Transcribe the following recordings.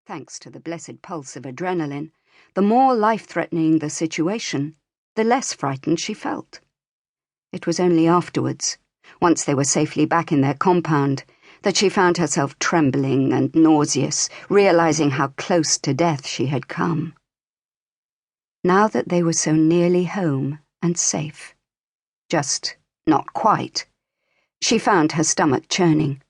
Thanks to the blessed pulse of adrenaline, the more life-threatening the situation, the less frightened she felt. It was only afterwards, once they were safely back in their compound, that she found herself trembling and nauseous, realizing how close to death she had come. Now that they were so nearly home and safe, just not quite, she found her stomach churning.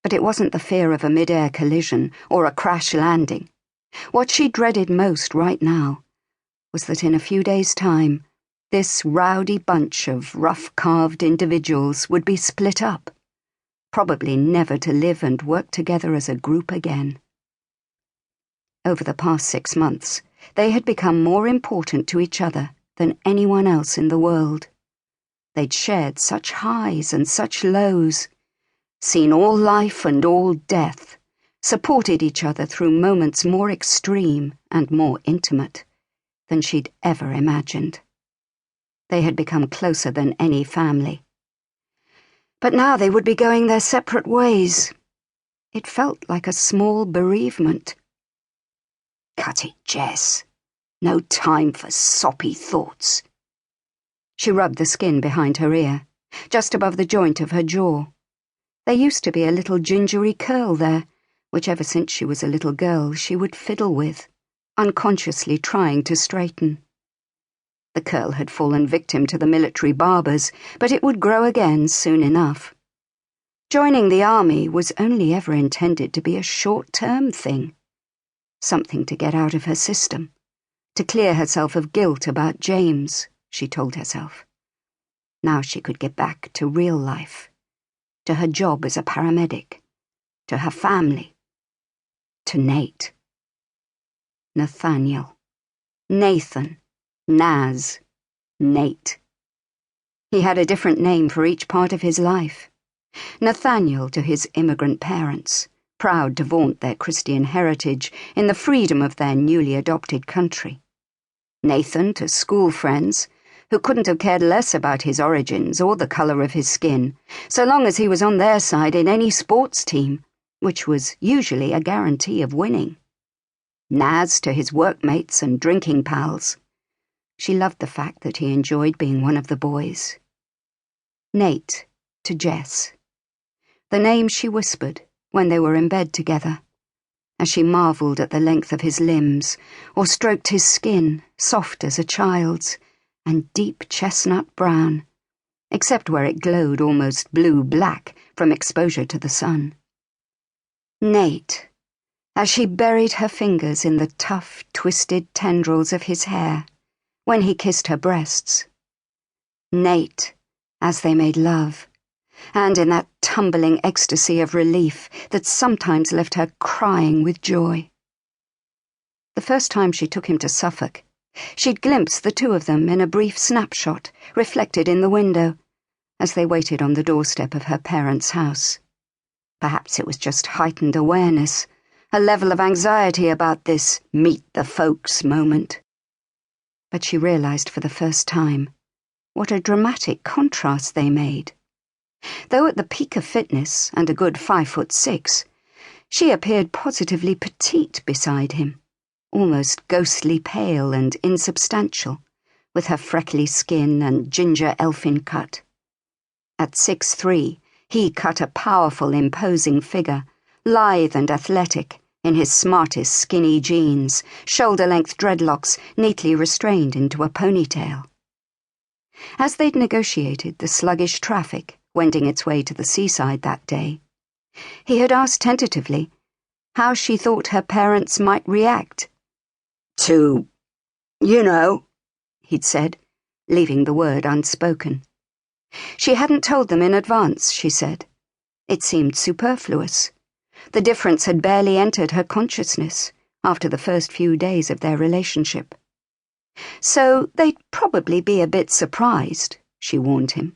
But it wasn't the fear of a mid-air collision or a crash landing. What she dreaded most right now was that in a few days' time, this rowdy bunch of rough-carved individuals would be split up, probably never to live and work together as a group again. Over the past 6 months, they had become more important to each other than anyone else in the world. They'd shared such highs and such lows, seen all life and all death, supported each other through moments more extreme and more intimate than she'd ever imagined. They had become closer than any family. But now they would be going their separate ways. It felt like a small bereavement. "Cut it, Jess. No time for soppy thoughts." She rubbed the skin behind her ear, just above the joint of her jaw. There used to be a little gingery curl there, which ever since she was a little girl she would fiddle with, unconsciously trying to straighten. The curl had fallen victim to the military barbers, but it would grow again soon enough. Joining the army was only ever intended to be a short-term thing, something to get out of her system, to clear herself of guilt about James, she told herself. Now she could get back to real life, to her job as a paramedic, to her family, to Nate. Nathaniel, Nathan, Naz, Nate. He had a different name for each part of his life. Nathaniel to his immigrant parents, proud to vaunt their Christian heritage in the freedom of their newly adopted country. Nathan to school friends, who couldn't have cared less about his origins or the colour of his skin, so long as he was on their side in any sports team, which was usually a guarantee of winning. Naz to his workmates and drinking pals. She loved the fact that he enjoyed being one of the boys. Nate to Jess. The name she whispered when they were in bed together, as she marvelled at the length of his limbs, or stroked his skin, soft as a child's, and deep chestnut brown, except where it glowed almost blue-black from exposure to the sun. Nate, as she buried her fingers in the tough, twisted tendrils of his hair when he kissed her breasts. Nate, as they made love, and in that tumbling ecstasy of relief that sometimes left her crying with joy. The first time she took him to Suffolk, she'd glimpsed the two of them in a brief snapshot reflected in the window as they waited on the doorstep of her parents' house. Perhaps it was just heightened awareness, a level of anxiety about this meet-the-folks moment. But she realized for the first time what a dramatic contrast they made. Though at the peak of fitness and a good 5'6", she appeared positively petite beside him, almost ghostly pale and insubstantial, with her freckly skin and ginger elfin cut. At 6'3", he cut a powerful, imposing figure, lithe and athletic, in his smartest skinny jeans, shoulder-length dreadlocks neatly restrained into a ponytail. As they'd negotiated the sluggish traffic wending its way to the seaside that day, he had asked tentatively how she thought her parents might react. "To, you know," he'd said, leaving the word unspoken. She hadn't told them in advance, she said. It seemed superfluous. The difference had barely entered her consciousness after the first few days of their relationship. So they'd probably be a bit surprised, she warned him,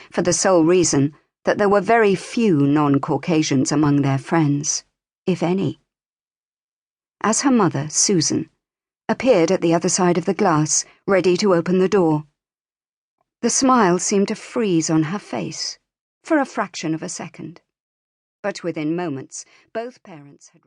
for the sole reason that there were very few non-Caucasians among their friends, if any. As her mother, Susan, appeared at the other side of the glass, ready to open the door, the smile seemed to freeze on her face for a fraction of a second. But within moments, both parents had